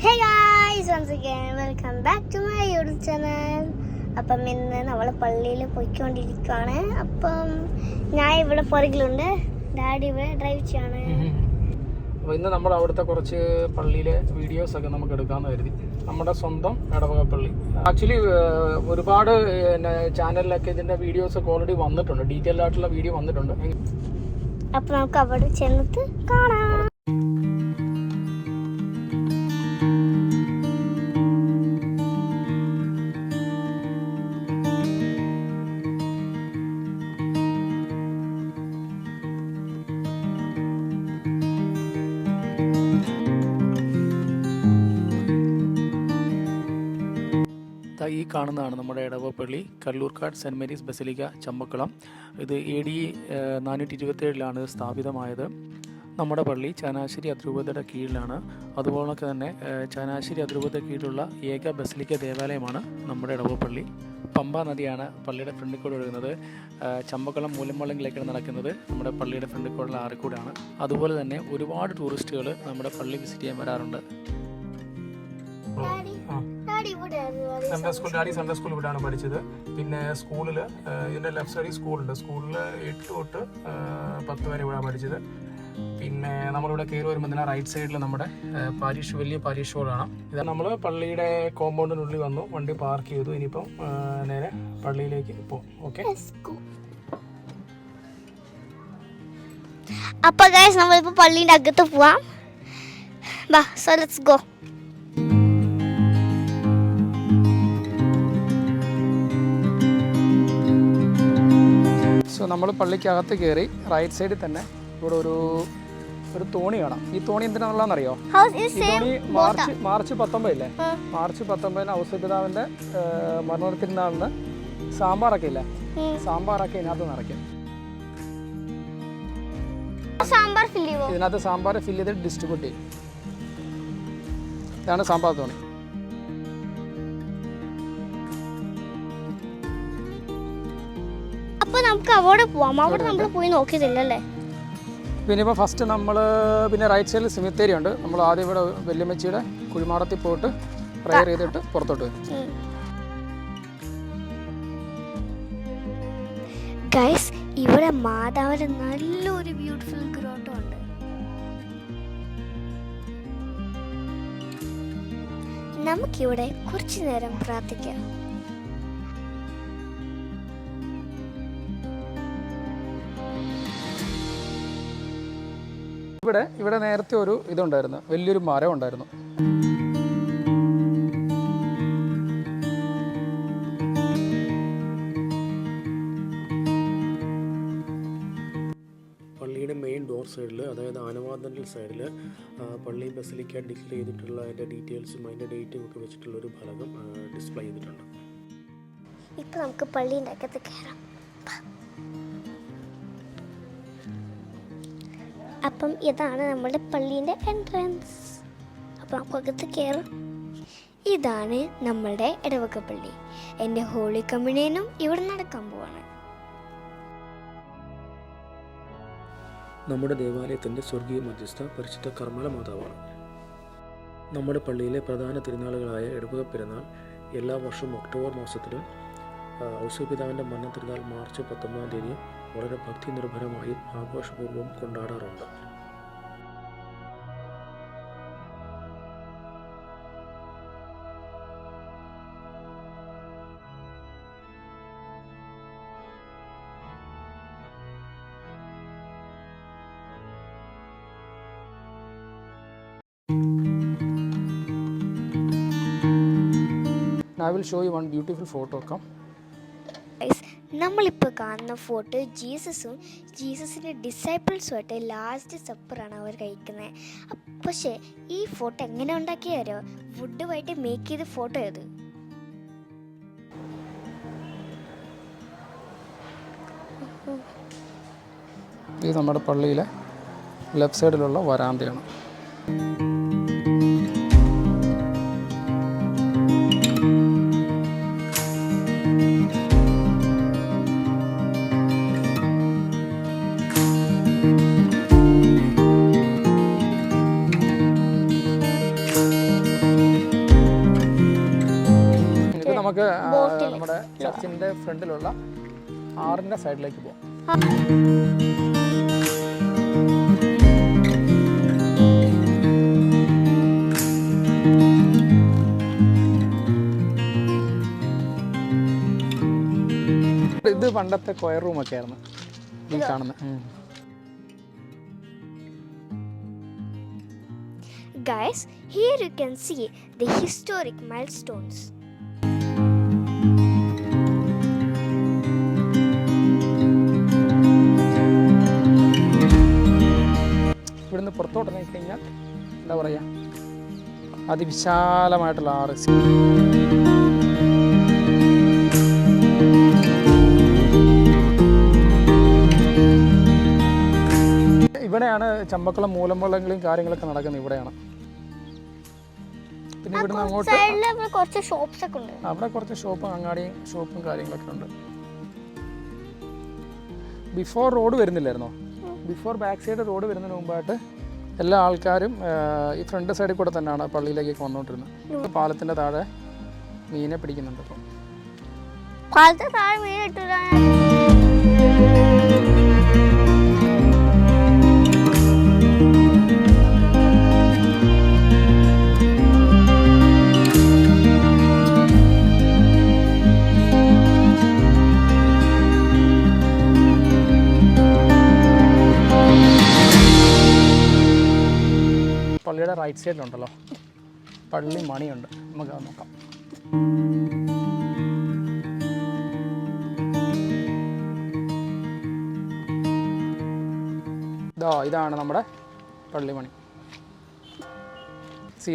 Hey guys, once again welcome back to my YouTube channel. അപ്പം ഇന്ന് നമ്മൾ പള്ളിയിൽ പോയിക്കൊണ്ടിരിക്കുകയാണ്. അപ്പം ഞാൻ ഇവിടെ പുറകിലുണ്ട്, ഡാഡി ഇവിടെ ഡ്രൈവ് ചെയ്യാണ്. അപ്പോൾ ഇന്ന് നമ്മൾ അവിടുത്തെ കുറച്ച് പള്ളിയിലെ വീഡിയോസ് ഒക്കെ നമുക്ക് എടുക്കാമെന്ന് കരുതി. നമ്മുടെ സ്വന്തം ഇടവക പള്ളി. ആക്ച്വലി ഒരുപാട് ചാനലിലൊക്കെ ഇതിൻ്റെ വീഡിയോസ് ഒക്കെ ഓൾറെഡി വന്നിട്ടുണ്ട്, ഡീറ്റെയിൽ ആയിട്ടുള്ള വീഡിയോ വന്നിട്ടുണ്ട്. അപ്പം നമുക്ക് അവിടെ ചെന്നിട്ട് കാണാം. ഈ കാണുന്നതാണ് നമ്മുടെ ഇടവക പള്ളി, Kalloorkad saint Mary's basilica, Champakulam. ഇത് AD 427 സ്ഥാപിതമായത്. നമ്മുടെ പള്ളി ചങ്ങനാശ്ശേരി അതിരൂപതയുടെ കീഴിലാണ്. അതുപോലെ തന്നെ ചങ്ങനാശ്ശേരി അതിരൂപതയുടെ കീഴിലുള്ള ഏക ബസലിക്ക ദേവാലയമാണ് നമ്മുടെ ഇടവക പള്ളി. പമ്പ നദിയാണ് പള്ളിയുടെ ഫ്രണ്ടിൽ കൂടെ ഒഴുകുന്നത്. ചമ്പക്കുളം മൂലംവള്ളങ്ങളിലേക്കാണ് നടക്കുന്നത്. നമ്മുടെ പള്ളിയുടെ ഫ്രണ്ടിൽ കൂടെയുള്ള ആറിക്കൂടാണ്. അതുപോലെ തന്നെ ഒരുപാട് ടൂറിസ്റ്റുകൾ നമ്മുടെ പള്ളി വിസിറ്റ് ചെയ്യാൻ വരാറുണ്ട്. സെൻട്രൽ സ്കൂൾ ഇവിടെയാണ് പഠിച്ചത്. പിന്നെ സ്കൂളിൽ ഇതിൻ്റെ ലെഫ്റ്റ് സൈഡിൽ സ്കൂളുണ്ട്. സ്കൂളിൽ 8 തൊട്ട് 10 വരെ ഇവിടെ പഠിച്ചത്. പിന്നെ നമ്മളിവിടെ കയറി വരുമ്പോൾ തന്നെ റൈറ്റ് സൈഡിൽ നമ്മുടെ പാരീഷ്, വലിയ പാരീഷ് ഹോളാണ്. ഇത് നമ്മൾ പള്ളിയുടെ കോമ്പൗണ്ടിനുള്ളിൽ വന്നു, വണ്ടി പാർക്ക് ചെയ്തു. ഇനിയിപ്പം നേരെ പള്ളിയിലേക്ക് പോകും. ഓക്കെ, അപ്പോൾ ഗൈസ് നമ്മളിപ്പോൾ പള്ളീൻ്റെ അകത്ത് പോവാം. ബാ, സോ ലെറ്റ്സ് ഗോ. സോ നമ്മൾ പള്ളിക്കകത്ത് കയറി റൈറ്റ് സൈഡിൽ തന്നെ ഇവിടെ ഒരു തോണി കാണാം. ഈ തോണി എന്തിനാണെന്നുള്ളതെന്നറിയോ? ഈ തോണി മാർച്ച് 19 ഇല്ലേ, മാർച്ച് 19 ഔസേപിതാവിൻ്റെ മരണത്തിനാളിന് സാമ്പാറൊക്കെ ഇല്ലേ, സാമ്പാറൊക്കെ ഇതിനകത്ത് നിറയ്ക്കും. ഇതിനകത്ത് സാമ്പാർ ഫില്ല് ചെയ്ത് ഡിസ്ട്രിബ്യൂട്ട് ചെയ്യും. ഇതാണ് സാമ്പാർ തോണി. അപ്പോൾ നമുക്ക് അവിടെ പോവാം. അവിടെ നമ്മൾ പോയി നോക്കിയതില്ലല്ലേ. പിന്നെ ഇപ്പോൾ ഫസ്റ്റ് നമ്മൾ പിന്നെ റൈറ്റ് സൈഡിൽ സെമിത്തേരി ഉണ്ട്. നമ്മൾ ആദ്യം ഇവിടെ വല്യമ്മച്ചിയുടെ കുഴിമാടത്തിൽ പോയിട്ട് പ്രയർ ചെയ്തിട്ട് പുറത്തോട്ട് വരും. ഗൈസ്, ഇവിടെ മാതാവിന്റെ നല്ലൊരു ബ്യൂട്ടിഫുൾ ഗ്രോട്ടോ ഉണ്ട്. നമുക്കിവിടെ കുറച്ചു നേരം പ്രാർത്ഥിക്കാം. ഇവിടെ നേരത്തെ ഒരു ഇതുണ്ടായിരുന്നു, വലിയൊരു മരം ഉണ്ടായിരുന്നു. പള്ളിയുടെ മെയിൻ ഡോർ സൈഡിൽ, അതായത് ആനവാദൻ്റെ സൈഡിൽ പള്ളി ബസലിക്ക ഡിക്ലെയർ ചെയ്തിട്ടുള്ള അതിൻ്റെ ഡീറ്റെയിൽസും അതിൻ്റെ ഡേറ്റും ഒക്കെ വെച്ചിട്ടുള്ള ഒരു ഫലകം ഡിസ്പ്ലേ ചെയ്തിട്ടുണ്ട്. ഇപ്പം നമുക്ക് പള്ളീൻ്റെ അകത്ത് കയറാം. അപ്പം ഇതാണ് നമ്മുടെ പള്ളീൻ്റെ എൻട്രൻസ്. അപ്പം നമുക്ക് അകത്ത് കയറാം. ഇതാണ് നമ്മളുടെ ഇടവക പള്ളി. എൻ്റെ ഹോളി കമ്മ്യൂണിയനും ഇവിടെ നടക്കാൻ പോവാണ്. നമ്മുടെ ദേവാലയത്തിൻ്റെ സ്വർഗീയ മധ്യസ്ഥ പരിശുദ്ധ കർമ്മല മാതാവാണ്. നമ്മുടെ പള്ളിയിലെ പ്രധാന തിരുനാളുകളായ ഇടവക പെരുന്നാൾ എല്ലാ വർഷവും ഒക്ടോബർ മാസത്തിൽ, ഔസേപിതാവിൻ്റെ മരണ തിരുനാൾ മാർച്ച് 19 വളരെ ഭക്തി നിർഭരമായി ആഘോഷപൂർവ്വം കൊണ്ടാടാറുണ്ട്. I will show you one beautiful photo. Come. നമ്മളിപ്പോൾ കാണുന്ന ഫോട്ടോ ജീസസിൻ്റെ ഡിസൈപ്പിൾസുമായിട്ട് ലാസ്റ്റ് സപ്പറാണ് അവർ കഴിക്കുന്നത്. പക്ഷേ ഈ ഫോട്ടോ എങ്ങനെ ഉണ്ടാക്കിയാരോ, വുഡുമായിട്ട് മേക്ക് ചെയ്ത ഫോട്ടോ ഇത്. ഇത് നമ്മുടെ പള്ളിയിലെ ലെഫ്റ്റ് സൈഡിലുള്ള വരാന്തയാണ്. നമുക്ക് നമ്മുടെ ചർച്ചിൻ്റെ ഫ്രണ്ടിലുള്ള ആറിൻ്റെ സൈഡിലേക്ക് പോകാം. ഇത് പണ്ടത്തെ കൊയർ റൂമൊക്കെ ആയിരുന്നു ഈ കാണുന്നത്. Guys, here you can see the historic milestones. ഇവിടുന്ന് പുറത്തോട്ട് നോക്കി കഴിഞ്ഞാൽ എന്താ പറയുക, അതിവിശാലമായിട്ടുള്ള ആറ്. ഇവിടെയാണ് ചമ്പക്കുളം മൂലംവള്ളങ്ങളും കാര്യങ്ങളൊക്കെ നടക്കുന്നത്. ഇവിടെയാണ്. പിന്നെ ഇവിടുന്ന് അങ്ങോട്ട് കുറച്ച് ഷോപ്സ് ഒക്കെ ഉണ്ട്. അവിടെ കുറച്ച് ഷോപ്പും അങ്ങാടിയും ഷോപ്പും കാര്യങ്ങളൊക്കെ ഉണ്ട്. ബിഫോർ റോഡ് വരുന്നില്ലായിരുന്നോ? ബിഫോർ ബാക്ക് സൈഡ് റോഡ് വരുന്നതിന് മുമ്പായിട്ട് എല്ലാ ആൾക്കാരും ഈ ഫ്രണ്ട് സൈഡിൽ കൂടെ തന്നെയാണ് പള്ളിയിലേക്കൊക്കെ വന്നുകൊണ്ടിരുന്നത്. പാലത്തിൻ്റെ താഴെ മീനെ പിടിക്കുന്നുണ്ട്. ഇപ്പം പാലത്തിന് താഴെ മീൻ കിട്ടില്ല. പള്ളിയുടെ റൈറ്റ് സൈഡിലുണ്ടല്ലോ പള്ളി മണിയുണ്ട്. നമുക്ക് അത് നോക്കാം. ഇതാണ് നമ്മുടെ പള്ളിമണി.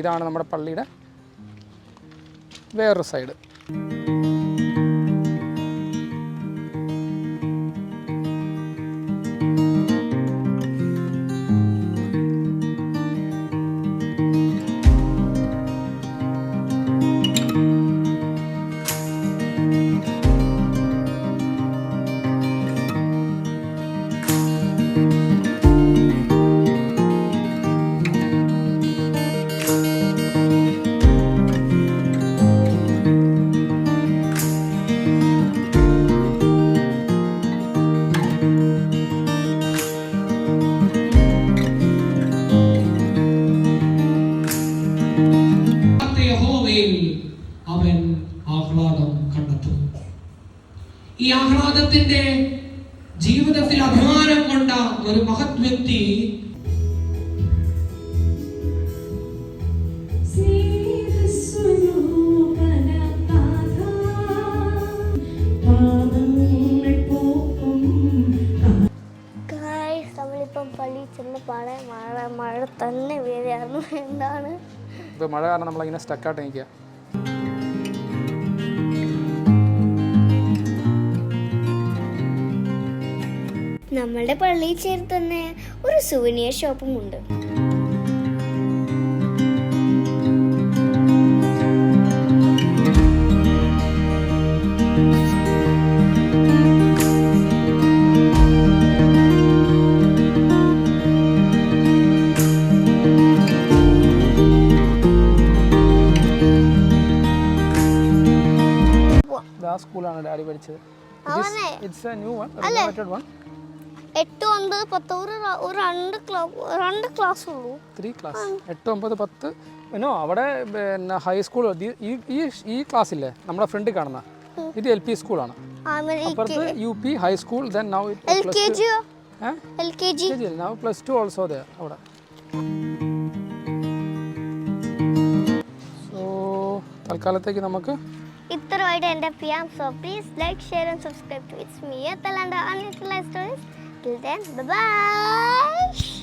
ഇതാണ് നമ്മുടെ പള്ളിയുടെ വേറൊരു സൈഡ്. അവൻ ആഹ്ലാദം കണ്ടെത്തും. ഈ ആഹ്ലാദത്തിന്റെ ജീവിതത്തിൽ അഭിമാനം കൊണ്ട ഒരു മഹത് വ്യക്തി നമ്മളിപ്പം പള്ളി ചെന്ന് പാടെ മഴ തന്നെ വേറെയായിരുന്നു. എന്താണ് ഇപ്പോൾ മഴ കാരണം നമ്മളിങ്ങനെ സ്റ്റക്കായിട്ട് നിൽക്കുക. നമ്മളുടെ പള്ളിയിൽ ചേർത്ത് തന്നെ ഒരു സുവനിയർ ഷോപ്പും ഉണ്ട്. സ്കൂളാണ് ഡാഡി പഠിച്ചത്. It's A new one, renovated one. 8, 9, 10 രണ്ട് ക്ലാസ് ഉള്ളൂ. 3 ക്ലാസ് 8, 9, 10. നോ, അവിടെ പിന്നെ ഹൈസ്കൂൾ. ഈ ക്ലാസ് ഇല്ലേ നമ്മുടെ ഫ്രണ്ടിൽ കാണുന്ന ഇത് LP സ്കൂളാണ്. അപ്പുറത്ത് UP high school. Then now LKG now +2 also they അവിടെ. സോ തൽക്കാലത്തേക്ക് നമുക്ക് ഇത്രയായിട്ട് എൻ്റെ PM. So please like, share and subscribe to It's Me Atalanta Unutilized Stories. Till then, bye-bye.